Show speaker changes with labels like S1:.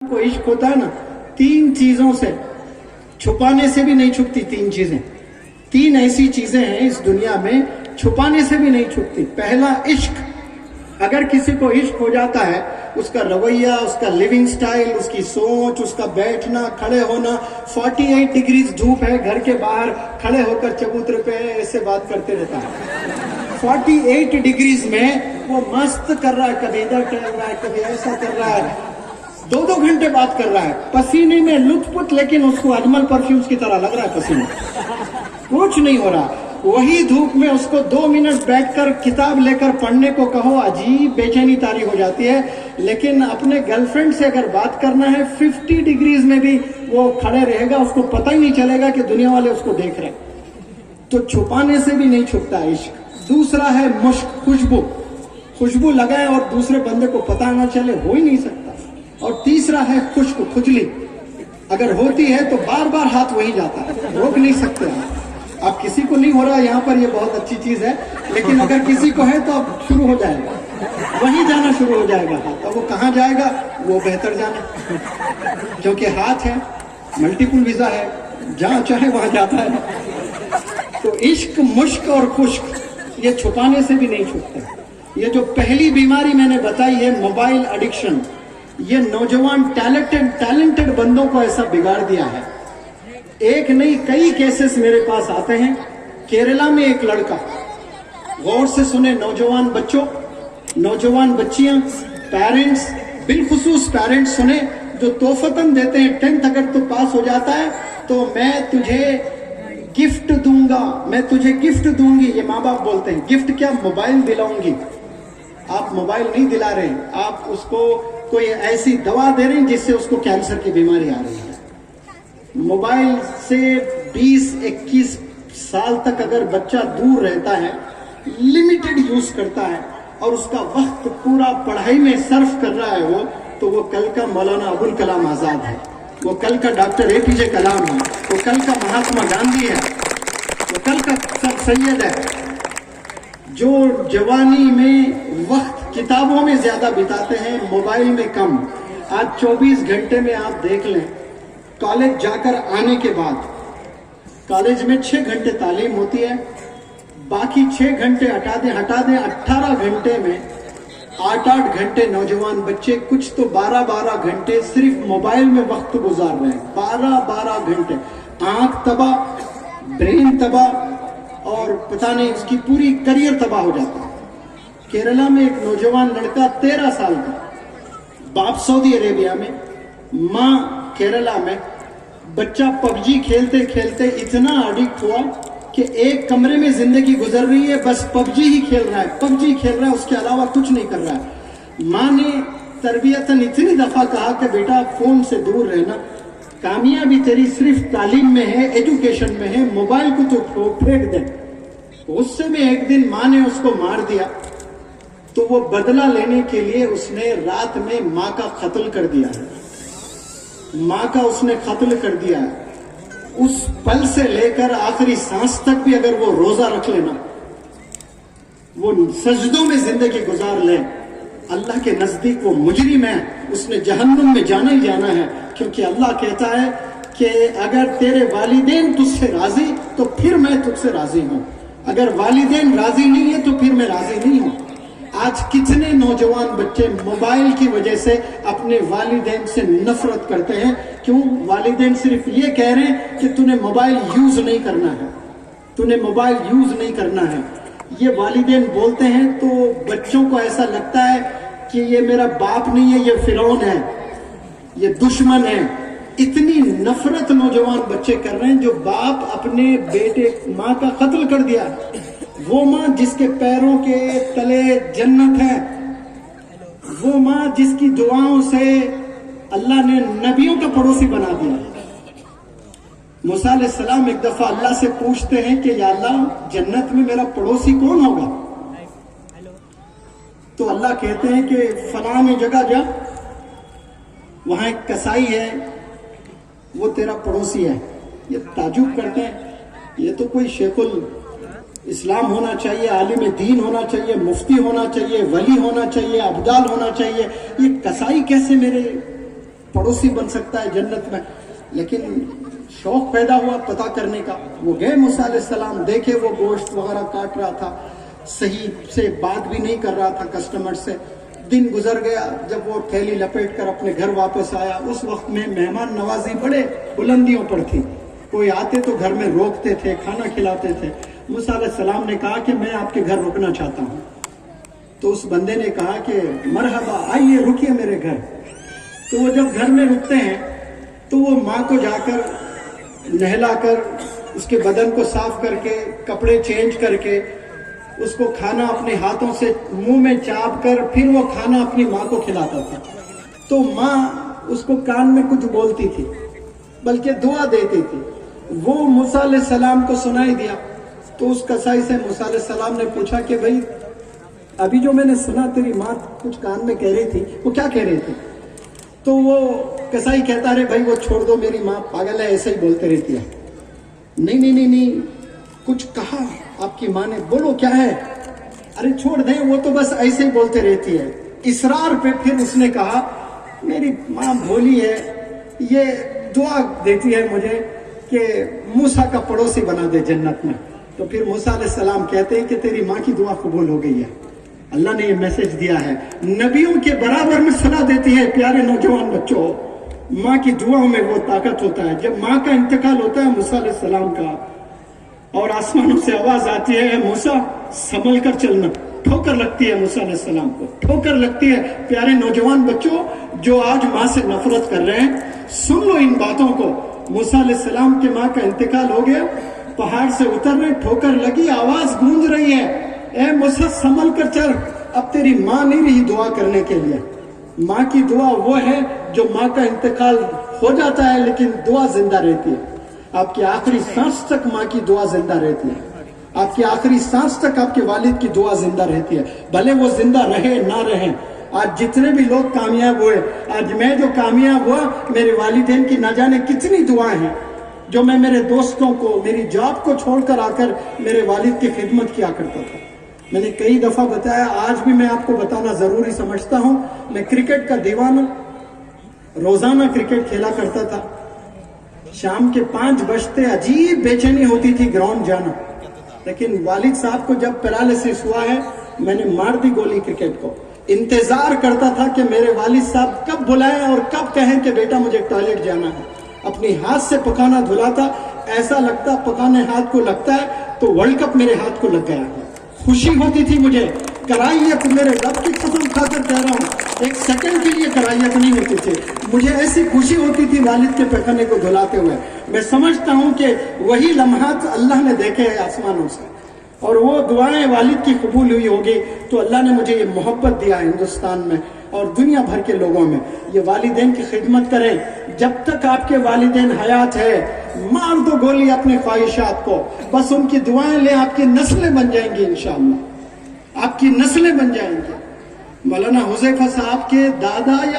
S1: को इश्क होता है ना, तीन चीजों से, छुपाने से भी नहीं छुपती। तीन चीजें, तीन ऐसी चीजें हैं इस दुनिया में छुपाने से भी नहीं छुपती। पहला इश्क, अगर किसी को इश्क हो जाता है, उसका रवैया, उसका लिविंग स्टाइल, उसकी सोच, उसका बैठना, खड़े होना, 48 डिग्रीज धूप है, घर के बाहर खड़े होकर चबूतरे पे ऐसे बात करते रहता है। 48 डिग्रीज में वो मस्त कर रहा है, कभी इधर कर रहा है, कभी ऐसा कर रहा है, 2-2 घंटे बात कर रहा है, पसीने में लुथपुथ, लेकिन उसको अजमल परफ्यूम्स की तरह लग रहा है पसीना, कुछ नहीं हो रहा। वही धूप में उसको 2 मिनट बैठकर किताब लेकर पढ़ने को कहो, अजीब बेचैनी तारी हो जाती है। लेकिन अपने गर्लफ्रेंड से अगर बात करना है, 50 डिग्रीज में भी वो खड़े रहेगा, उसको पता ही नहीं चलेगा कि दुनिया वाले उसको देख रहे। तो छुपाने से भी नहीं छुपता इश्क। दूसरा है मुश्क, खुशबू, खुशबू लगाए और दूसरे बंदे को पता ना चले, हो ही नहीं सकता। और तीसरा है खुश्क, खुजली, अगर होती है तो बार बार हाथ वही जाता है, रोक नहीं सकते आप। अब किसी को नहीं हो रहा यहाँ पर, ये बहुत अच्छी चीज है, लेकिन अगर किसी को है तो अब शुरू हो जाएगा, वही जाना शुरू हो जाएगा हाथ। अब वो कहाँ जाएगा वो बेहतर जाने, क्योंकि हाथ है, मल्टीपल वीजा है, जहाँ चाहे वहां जाता है। तो इश्क, मुश्क और खुश्क, ये छुपाने से भी नहीं छुपते। ये जो पहली बीमारी मैंने बताई है, मोबाइल एडिक्शन, ये नौजवान टैलेंटेड बंदों को ऐसा बिगाड़ दिया है। एक नहीं, कई केसेस मेरे पास आते हैं। केरला में एक लड़का, गौर से सुने, नौजवान बच्चों, नौजवान बच्चियां, पेरेंट्स, बिलखुसूस पेरेंट्स सुने, जो तोहफतन देते हैं, 10th अगर तो पास हो जाता है तो मैं तुझे गिफ्ट दूंगा, मैं तुझे गिफ्ट दूंगी, ये माँ बाप बोलते हैं। गिफ्ट क्या, मोबाइल दिलाऊंगी। आप मोबाइल नहीं दिला रहे, आप उसको कोई ऐसी दवा दे रहे हैं जिससे उसको कैंसर की बीमारी आ रही है। मोबाइल से 20-21 साल तक अगर बच्चा दूर रहता है, लिमिटेड यूज करता है और उसका वक्त पूरा पढ़ाई में सर्फ कर रहा है वो, तो वो कल का मौलाना अबुल कलाम आजाद है, वो कल का डॉक्टर APJ कलाम है, वो कल का महात्मा गांधी है, वो कल का सर सैयद है। जो जवानी में वक्त किताबों में ज्यादा बिताते हैं, मोबाइल में कम। आज 24 घंटे में आप देख लें, कॉलेज जाकर आने के बाद, कॉलेज में 6 घंटे तालीम होती है, बाकी 6 घंटे हटा दें 18 घंटे में 8-8 घंटे नौजवान बच्चे, कुछ तो 12-12 घंटे सिर्फ मोबाइल में वक्त गुजार रहे हैं। 12-12 घंटे, आंख तबाह, ब्रेन तबाह, और पता नहीं उसकी पूरी करियर तबाह हो जाता है। केरला में एक नौजवान लड़का 13 साल का, बाप सऊदी अरेबिया में, माँ केरला में, बच्चा पबजी खेलते खेलते इतना एडिक्ट हुआ कि एक कमरे में जिंदगी गुजर रही है, बस पबजी ही खेल रहा है, पबजी खेल रहा है, उसके अलावा कुछ नहीं कर रहा है। माँ ने तरबियतन इतनी दफा कहा कि बेटा फोन से दूर रहना, कामयाबी तेरी सिर्फ तालीम में है, एजुकेशन में है, मोबाइल को तो फेंक दे। उससे भी एक दिन माँ ने उसको मार दिया, तो वो बदला लेने के लिए उसने रात में माँ का कत्ल कर दिया, माँ का उसने कत्ल कर दिया। उस पल से लेकर आखिरी सांस तक भी अगर वो रोजा रख लेना, वो सजदों में जिंदगी गुजार ले, अल्लाह के नजदीक वो मुजरिम है, उसने जहन्नुम में जाना ही जाना है। क्योंकि अल्लाह कहता है कि अगर तेरे वालिदैन तुझसे राजी तो फिर मैं तुझसे राजी हूं, अगर वालिदैन राजी नहीं है तो फिर मैं राजी नहीं हूं। आज कितने नौजवान बच्चे मोबाइल की वजह से अपने वालिदैन से नफरत करते हैं। क्यों? वालिदैन सिर्फ ये कह रहे हैं कि तूने मोबाइल यूज नहीं करना है, तूने मोबाइल यूज नहीं करना है। ये वालिदैन बोलते हैं तो बच्चों को ऐसा लगता है कि ये मेरा बाप नहीं है, ये फिरौन है, ये दुश्मन है। इतनी नफरत नौजवान बच्चे कर रहे हैं, जो बाप अपने बेटे, माँ का कत्ल कर दिया, वो माँ जिसके पैरों के तले जन्नत है, वो माँ जिसकी दुआओं से अल्लाह ने नबियों का पड़ोसी बना दिया। मूसा अलैहिस्सलाम एक दफा अल्लाह से पूछते हैं कि या अल्लाह, जन्नत में मेरा पड़ोसी कौन होगा? तो अल्लाह कहते हैं कि फलां जगह जा, वहां एक कसाई है, वो तेरा पड़ोसी है। ये ताजुब करते हैं, ये तो कोई शेखुल इस्लाम होना चाहिए, आलिम दीन होना चाहिए, मुफ्ती होना चाहिए, वली होना चाहिए, अब्दाल होना चाहिए, ये कसाई कैसे मेरे पड़ोसी बन सकता है जन्नत में। लेकिन शौक पैदा हुआ पता करने का। वो गए मूसा अलैहिस्सलाम, देखे वो गोश्त वगैरह काट रहा था, सही से बात भी नहीं कर रहा था कस्टमर से। दिन गुजर गया, जब वो थैली लपेट कर अपने घर वापस आया, उस वक्त में मेहमान नवाजी बड़े बुलंदियों पर थी। कोई आते तो घर में रोकते थे, खाना खिलाते थे। मूसा अलैहिस्सलाम ने कहा कि मैं आपके घर रुकना चाहता हूँ। तो उस बंदे ने कहा कि मरहबा, आइए रुकिए मेरे घर। तो वो जब घर में रुकते हैं तो वो माँ को जाकर नहलाकर, उसके बदन को साफ करके, कपड़े चेंज करके, उसको खाना अपने हाथों से मुंह में चाप कर फिर वो खाना अपनी माँ को खिलाता था। तो माँ उसको कान में कुछ बोलती थी, बल्कि दुआ देती थी। वो मूसा अलैहिस्सलाम को सुनाई दिया। तो उस कसाई से मूसा अलैहिस्सलाम ने पूछा कि भाई अभी जो मैंने सुना तेरी माँ कुछ कान में कह रही थी, वो क्या कह रही थी? तो वो कसाई कहता है भाई वो छोड़ दो, मेरी माँ पागल है, ऐसे ही बोलते रहती है। नहीं, कुछ कहा आपकी माँ ने, बोलो क्या है? अरे छोड़ दें, वो तो बस ऐसे ही बोलते रहती है। इसरार पे फिर उसने कहा मेरी माँ भोली है, ये दुआ देती है मुझे कि मूसा का पड़ोसी बना दे जन्नत में। तो फिर मूसा अलैहिस्सलाम कहते हैं कि तेरी माँ की दुआ कबूल हो गई है। अल्लाह ने ये मैसेज दिया है, नबियों के बराबर में सलाह देती है। प्यारे नौजवान बच्चों, माँ की दुआओं में वो ताकत होता है। जब माँ का इंतकाल होता है मूसा अलैहिस्सलाम का, और आसमानों से आवाज आती है मूसा संभल कर चलना, ठोकर लगती है मूसा अलैहिस्सलाम को, ठोकर लगती है। प्यारे नौजवान बच्चों जो आज माँ से नफरत कर रहे हैं, सुन लो इन बातों को। मूसा अलैहिस्सलाम की माँ का इंतकाल हो गया, पहाड़ से उतर रहे, ठोकर लगी, आवाज गूंज रही है, ए मूसा संभल कर चल। अब तेरी माँ नहीं रही दुआ करने के लिए। माँ की दुआ वो है जो माँ का इंतकाल हो जाता है लेकिन दुआ जिंदा रहती है। आपकी आखिरी सांस तक माँ की दुआ जिंदा रहती है। आपकी आखिरी सांस तक आपके वालिद की दुआ जिंदा रहती है, भले वो जिंदा रहे ना रहे। आज जितने भी लोग कामयाब हुए, आज मैं जो कामयाब हुआ, मेरे वालिदैन की ना जाने कितनी दुआएं हैं जो मैं मेरे दोस्तों को, मेरी जॉब को छोड़कर आकर मेरे वालिद की खिदमत किया करता था। मैंने कई दफा बताया, आज भी मैं आपको बताना जरूरी समझता हूं। मैं क्रिकेट का दीवाना, रोजाना क्रिकेट खेला करता था। शाम के 5 बजते अजीब बेचैनी होती थी ग्राउंड जाना। लेकिन वालिद साहब को जब पैरालिसिस हुआ है, मैंने मार दी गोली क्रिकेट को। इंतजार करता था कि मेरे वालिद साहब कब बुलाएं और कब कहें कि बेटा मुझे टॉयलेट जाना है। अपनी हाथ से पकाना धुलाता, ऐसा लगता पकाने हाथ को लगता है तो वर्ल्ड कप मेरे हाथ को लग गया है। खुशी होती थी मुझे, कराइयत मेरे रब की कसम खाकर कह रहा हूँ, एक सेकंड के लिए कराइयत नहीं होती थी। मुझे ऐसी खुशी होती थी वालिद के पैखाने को धुलाते हुए। मैं समझता हूँ कि वही लम्हात अल्लाह ने देखे हैं आसमानों से, और वो दुआएं वालिद की कबूल हुई होगी। तो अल्लाह ने मुझे ये मोहब्बत दिया हिंदुस्तान में और दुनिया भर के लोगों में। ये वालिदैन की खिदमत करें। जब तक आपके वालिदैन हयात है, मार दो गोली अपनी ख्वाहिशात को, बस उनकी दुआएं ले, आपकी नस्लें बन जाएंगी इंशाअल्लाह, आपकी नस्लें बन जाएंगी। मौलाना हुज़ैफा साहब के दादा या